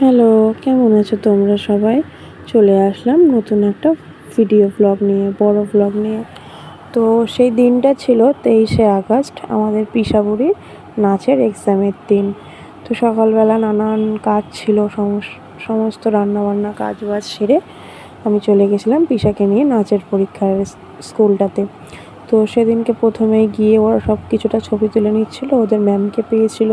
Hello, কেমন আছো তোমরা সবাই? চলে আসলাম নতুন একটা ভিডিও ব্লগ নিয়ে, বড় ব্লগ নিয়ে। তো সেই দিনটা ছিল 23শে আগস্ট, আমাদের পিসাবুড়ির নাচের এক্সামের দিন। তো সকালবেলা নানান কাজ ছিল, সমস্ত রান্নাবান্না কাজবাজ সেরে আমি চলে গেছিলাম পিসাকে নিয়ে নাচের পরীক্ষার স্কুলটাতে। তো সেদিনকে প্রথমেই গিয়ে ওরা সব কিছুটা ছবি তুলে নিচ্ছিল, ওদের ম্যামকে পেয়েছিল,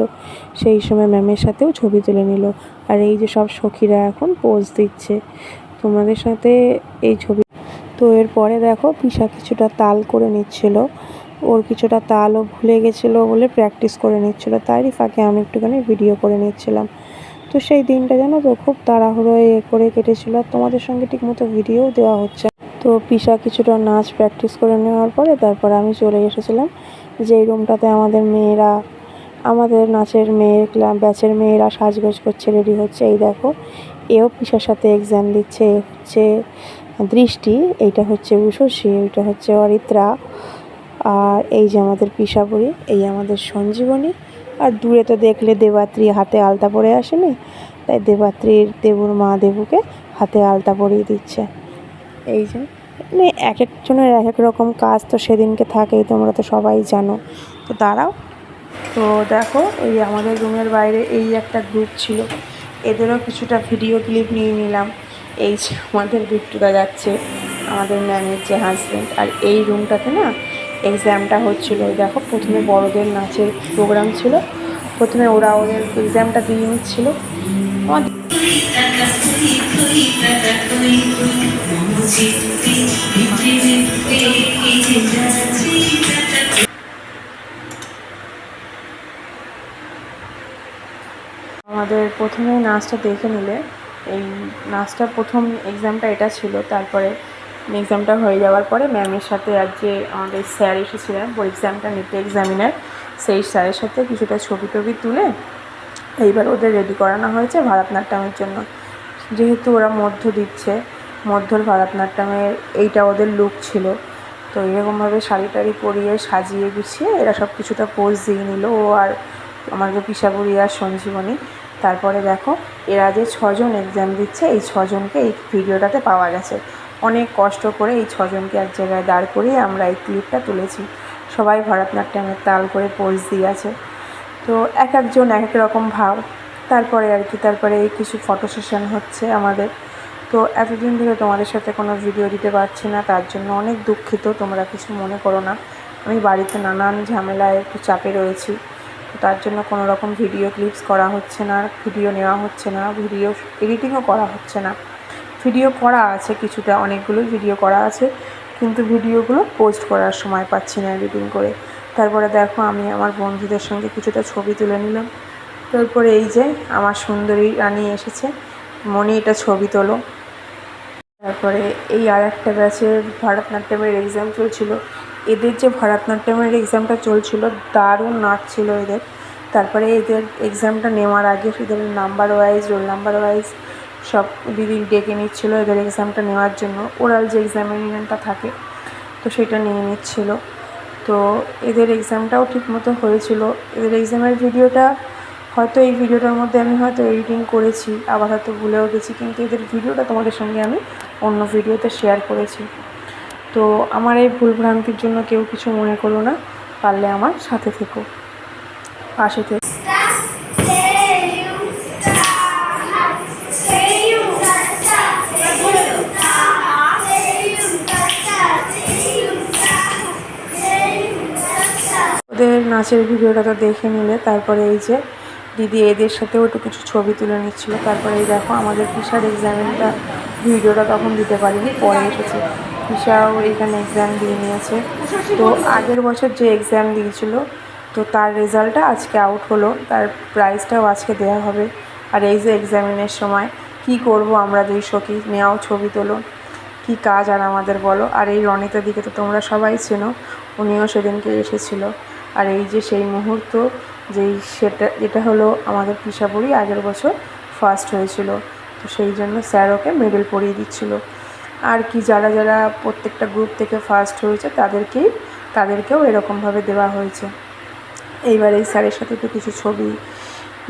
সেই সময় ম্যামের সাথেও ছবি তুলে নিল। আর এই যে সব সখীরা এখন পোজ দিচ্ছে তোমাদের সাথে এই ছবি। তো এরপরে দেখো পিসা কিছুটা তাল করে নিচ্ছিল, ওর কিছুটা তালও ভুলে গেছিলো বলে প্র্যাকটিস করে নিচ্ছিল, তারই ফাঁকে আমি একটুখানি ভিডিও করে নিচ্ছিলাম। তো সেই দিনটা জানো তো খুব তাড়াহুড়ো করে কেটেছিল, আর তোমাদের সঙ্গে ঠিকমতো ভিডিওও দেওয়া হচ্ছে। তো পিসা কিছুটা নাচ প্র্যাকটিস করে নেওয়ার পরে তারপর আমি চলে এসেছিলাম যেই রুমটাতে আমাদের নাচের ব্যাচের মেয়েরা সাজগোজ করছে, রেডি হচ্ছে। এই দেখো, এও পিসার সাথে এক্সাম দিচ্ছে। এ হচ্ছে দৃষ্টি, এইটা হচ্ছে উষসী, ওইটা হচ্ছে অরিত্রা, আর এই যে আমাদের পিসাবুড়ি, এই আমাদের সঞ্জীবনী। আর দূরে তো দেখলে দেবাত্রী হাতে আলতা পরে আসেনি, তাই দেবাত্রীর দেবুর মা দেবুকে হাতে আলতা পরিয়ে দিচ্ছে। এই যে মানে এক একজনের এক এক রকম কাজ তো সেদিনকে থাকেই, তোমরা তো সবাই জানো। তো দাঁড়াও, তো দেখো এই আমাদের রুমের বাইরে এই একটা গ্রুপ ছিল, এদেরও কিছুটা ভিডিও ক্লিপ নিয়ে নিলাম। এই যে আমাদের বিট্টুদা যাচ্ছে, আমাদের ম্যামের যে হাজব্যান্ড। আর এই রুমটাতে না এক্সামটা হচ্ছিলো। দেখো প্রথমে বড়দের নাচের প্রোগ্রাম ছিল, প্রথমে ওরা ওদের এক্সামটা দিয়ে নিচ্ছিলো। আমাদের প্রথমে নাচটা দেখে নিলে, এই নাচটা প্রথম এক্সামটা এটা ছিল। তারপরে এক্সামটা হয়ে যাওয়ার পরে ম্যামের সাথে আর যে আমাদের স্যার এসেছিলেন এক্সামটা নিতে, এক্সামিনার, সেই স্যারের সাথে কিছুটা ছবি টবি তুলে এইবার ওদের রেডি করানো হয়েছে ভারতনাট্যমের জন্য। যেহেতু ওরা মধ্য দিচ্ছে, মধ্যর ভারতনাট্যমের এইটা ওদের লুক ছিল। তো এরকমভাবে শাড়ি টাড়ি পরিয়ে সাজিয়ে গুছিয়ে এরা সব কিছুটা পোজ দিয়ে নিল, ও আর আমাদের পিসাবুড়ি আর সঞ্জীবনী। তারপরে দেখো এরা যে 6জন এক্সাম দিচ্ছে, এই 6জনকে এই ভিডিওটাতে পাওয়া গেছে। অনেক কষ্ট করে এই 6জনকে এক জায়গায় দাঁড় করিয়ে আমরা এই ক্লিপটা তুলেছি। সবাই ভারতনাট্যমের তাল করে পোজ দিয়ে আছে। তো এক একজন এক এক রকম ভাব। তারপরে আর কি, তারপরে এই কিছু ফটো সেশন হচ্ছে আমাদের। তো এতদিন ধরে তোমাদের সাথে কোনো ভিডিও দিতে পারছি না, তার জন্য অনেক দুঃখিত, তোমরা কিছু মনে করো না। আমি বাড়িতে নানান ঝামেলায় একটু চাপে রয়েছি, তো তার জন্য কোনো রকম ভিডিও ক্লিপস করা হচ্ছে না, ভিডিও নেওয়া হচ্ছে না, ভিডিও এডিটিংও করা হচ্ছে না। ভিডিও করা আছে কিছুটা, অনেকগুলো ভিডিও করা আছে, কিন্তু ভিডিওগুলো পোস্ট করার সময় পাচ্ছি না এডিটিং করে। তারপরে দেখো আমি আমার বন্ধুদের সঙ্গে কিছুটা ছবি তুলে নিলাম। তারপরে এই যে আমার সুন্দরী রানী এসেছে, মনি এটা ছবি তোলো। তারপরে এই আর একটা ব্যাচের ভারতনাট্যমের এক্সাম চলছিল। এদের যে ভারতনাট্যমের এক্সামটা চলছিল, দারুণ নাচ ছিল এদের। তারপরে এদের এক্সামটা নেওয়ার আগে এদের number wise, roll number wise সব দিদি ডেকে নিচ্ছিলো এদের এক্সামটা নেওয়ার জন্য। ওরাল যে এক্সামিনেশনটা থাকে, তো সেটা নিয়ে নিচ্ছিল। তো এদের এক্সামটাও ঠিকমতো হয়েছিল। এদের এক্সামের ভিডিওটা হয়তো এই ভিডিওটার মধ্যে আমি হয়তো এডিটিং করেছি, আবার হয়তো ভুলেও গেছি, কিন্তু এদের ভিডিওটা তোমাদের সঙ্গে আমি অন্য ভিডিওতে শেয়ার করেছি। তো আমার এই ভুলভ্রান্তির জন্য কেউ কিছু মনে করো না, পারলে আমার সাথে থেকো, পাশে থেকো। ওদের নাচের ভিডিওটা তো দেখে নিলে। তারপরে এই যে দিদি এদের সাথেও একটু কিছু ছবি তুলে নিচ্ছিল। তারপরে এই দেখো আমাদের পিসার এক্সামিনটা ভিডিওটা তখন দিতে পারিনি, পরে এসেছে। পিসাও এইখানে এক্সাম দিয়ে নিয়েছে। তো আগের বছর যে এক্সাম দিয়েছিল, তো তার রেজাল্টটা আজকে আউট হলো, তার প্রাইজটাও আজকে দেওয়া হবে। আর এই যে এক্সামিনের সময় কি করব আমরা দুই সখী, নেওয়াও ছবি তোলো, কি কাজ আর আমাদের বলো। আর এই রনিতা দিকে তো তোমরা সবাই চেনো, উনিও সেদিনকে এসেছিলো। আর এই যে সেই মুহূর্ত, যেটা হলো আমাদের পিসাবুড়ি আগের বছর ফার্স্ট হয়েছিল, তো সেই জন্য স্যার ওকে মেডেল পরিয়ে দিচ্ছিল। আর কি যারা যারা প্রত্যেকটা গ্রুপ থেকে ফার্স্ট হয়েছে তাদেরকেও এরকমভাবে দেওয়া হয়েছে। এইবার এই স্যারের সাথে তো কিছু ছবি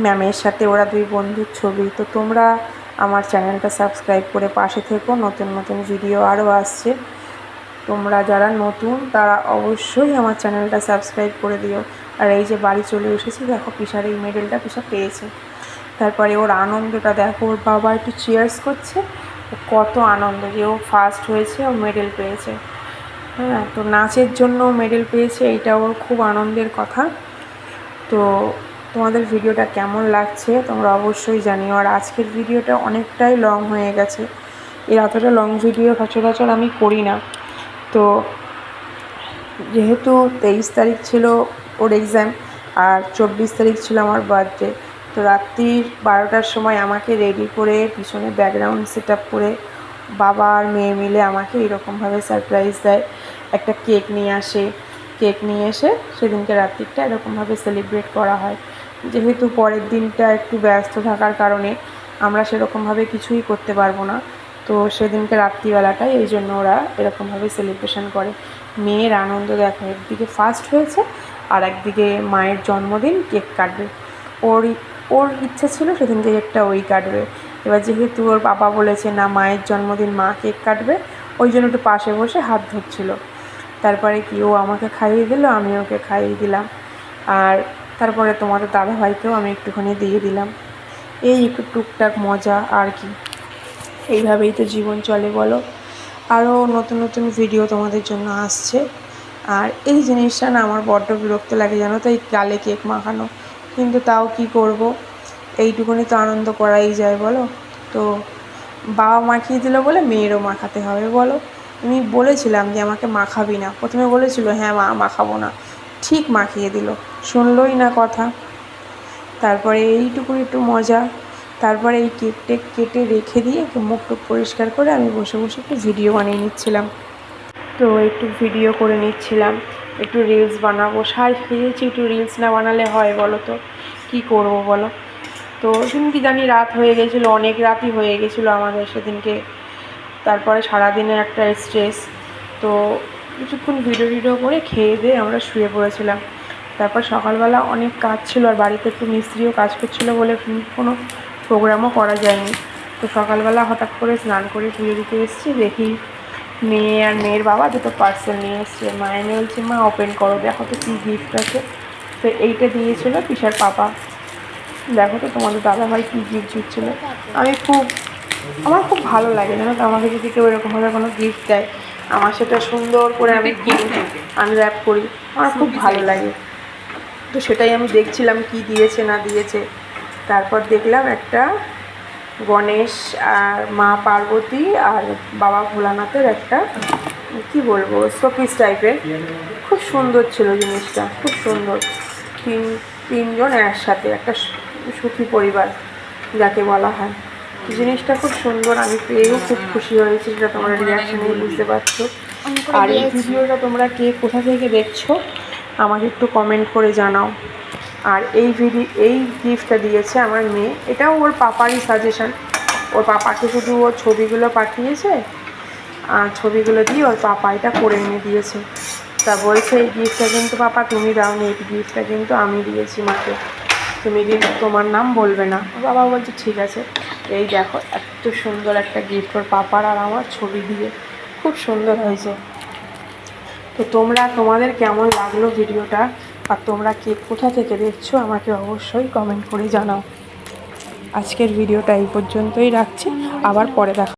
ম্যামের সাথে ওরা দুই বন্ধুর ছবি। তো তোমরা আমার চ্যানেলটা সাবস্ক্রাইব করে পাশে থেকো, নতুন নতুন ভিডিও আরও আসছে। তোমরা যারা নতুন তারা অবশ্যই আমার চ্যানেলটা সাবস্ক্রাইব করে দিও। আর এই যে বাড়ি চলে এসেছি, দেখো পিসার এই মেডেলটা পিসা পেয়েছে। তারপরে ওর আনন্দটা দেখো, ওর বাবা একটু চিয়ার্স করছে, কত আনন্দ যে ও ফার্স্ট হয়েছে, ও মেডেল পেয়েছে। হ্যাঁ, তো নাচের জন্য মেডেল পেয়েছে, এইটা ওর খুব আনন্দের কথা। তো তোমাদের ভিডিওটা কেমন লাগছে তোমরা অবশ্যই জানিও। আর আজকের ভিডিওটা অনেকটাই লং হয়ে গেছে, এর এতটা লং ভিডিও সচরাচর আমি করি না। তো যেহেতু 23 তারিখ ছিল ওর এক্সাম আর 24 তারিখ ছিল আমার বার্থডে, তো রাত্রির 12টার সময় আমাকে রেডি করে পিছনে ব্যাকগ্রাউন্ড সেট আপ করে বাবা আর মেয়ে মিলে আমাকে এরকমভাবে সারপ্রাইজ দেয়। একটা কেক নিয়ে আসে, কেক নিয়ে এসে সেদিনকে রাত্রিটা এরকমভাবে সেলিব্রেট করা হয়। যেহেতু পরের দিনটা একটু ব্যস্ত থাকার কারণে আমরা সেরকমভাবে কিছুই করতে পারবো না, তো সেদিনকে রাত্রিবেলাটাই এই জন্য ওরা এরকমভাবে সেলিব্রেশন করে। মেয়ের আনন্দ দেখো, একদিকে ফার্স্ট হয়েছে আর একদিকে মায়ের জন্মদিন, কেক কাটবে। ওর ওর ইচ্ছা ছিল সেদিনকে কেকটা ওই কাটবে। এবার যেহেতু ওর বাবা বলেছে না মায়ের জন্মদিন মা কেক কাটবে, ওই জন্য একটু পাশে বসে হাত ধরছিল। তারপরে কি ও আমাকে খাইয়ে দিল, আমি ওকে খাইয়ে দিলাম। আর তারপরে তোমাদের দাদাভাইকেও আমি একটুখানি দিয়ে দিলাম। এই একটু টুকটাক মজা আর কি, এইভাবেই তো জীবন চলে বলো। আরও নতুন নতুন ভিডিও তোমাদের জন্য আসছে। আর এই জিনিসটা না আমার বড্ড বিরক্ত লাগে জানো তো, এই গালে কেক মাখানো, কিন্তু তাও কি করব, এইটুকুনি তো আনন্দ করাই যায় বলো। তো বাবা মাখিয়ে দিল বলে মেয়েরও মাখাতে হবে বলো। আমি বলেছিলাম যে আমাকে মাখাবি না, প্রথমে বলেছিল হ্যাঁ মা মাখাবো না, ঠিক মাখিয়ে দিল, শুনলই না কথা। তারপরে এইটুকু একটু মজা। তারপরে এই কেকটা কেটে রেখে দিয়ে মুখ টুক পরিষ্কার করে আমি বসে বসে একটু ভিডিও বানিয়ে নিচ্ছিলাম। তো একটু ভিডিও করে নিচ্ছিলাম, একটু রিলস বানাবো, সাজ সেজেছি, একটু রিলস না বানালে হয় বলো তো, কী করবো বলো। তো সেদিনকে জানি রাত হয়ে গেছিলো, অনেক রাতই হয়ে গেছিলো আমাদের সেদিনকে। তারপরে সারাদিনে একটা স্ট্রেস, তো কিছুক্ষণ ভিডিও করে খেয়ে দিয়ে আমরা শুয়ে পড়েছিলাম। তারপর সকালবেলা অনেক কাজ ছিল, আর বাড়িতে একটু মিস্ত্রিও কাজ করছিলো বলে কোনো প্রোগ্রামও করা যায়নি। তো সকালবেলা হঠাৎ করে স্নান করে পুজো দিতে এসেছি, দেখি মেয়ে আর মেয়ের বাবা দুটো পার্সেল নিয়ে এসছে। মায়ের নিয়ে বলছে মা ওপেন করো, দেখো তো কী গিফট আছে। তো এইটা দিয়েছিল পিসার পাপা, দেখো তো তোমাদের দাদাভাই কী গিফট দিচ্ছিলো। আমার খুব ভালো লাগে জানো তো, আমাকে যদি কেউ এরকমভাবে কোনো গিফট দেয়, আমার সেটা সুন্দর করে আমি আনর্যাপ করি, আমার খুব ভালো লাগে। তো সেটাই আমি দেখছিলাম কি দিয়েছে না দিয়েছে। তারপর দেখলাম একটা গণেশ আর মা পার্বতী আর বাবা ভোলানাথের একটা কি বলবো শোপিস টাইপের, খুব সুন্দর ছিল জিনিসটা, খুব সুন্দর। তিনজন একসাথে একটা সুখী পরিবার যাকে বলা হয়, জিনিসটা খুব সুন্দর। আমি পেয়েও খুব খুশি হয়েছি, সেটা তোমরা রিয়াকশানে বুঝতে পারছো। আর এই ভিডিওটা তোমরা কে কোথা থেকে দেখছো আমাকে একটু কমেন্ট করে জানাও। আর এই গিফটটা দিয়েছে আমার মেয়ে, এটাও ওর পাপারই সাজেশান। ওর পাপাকে শুধু ওর ছবিগুলো পাঠিয়েছে, আর ছবিগুলো দিয়ে ওর পাপা এটা করে এনে দিয়েছে। তা বলছে এই গিফটটা কিন্তু পাপা তুমি দাওনি, এই গিফটটা কিন্তু আমি দিয়েছি মাকে, তুমি কিন্তু তোমার নাম বলবে না। বাবা বলছে ঠিক আছে। এই দেখো এত সুন্দর একটা গিফট ওর পাপার আর আমার ছবি দিয়ে, খুব সুন্দর হয়েছে। তো তোমাদের কেমন লাগলো ভিডিওটা, আর তোমরা কে কোথা থেকে দেখছো আমাকে অবশ্যই কমেন্ট করে জানাও। আজকের ভিডিওটা এই পর্যন্তই রাখছি, আবার পরে দেখা।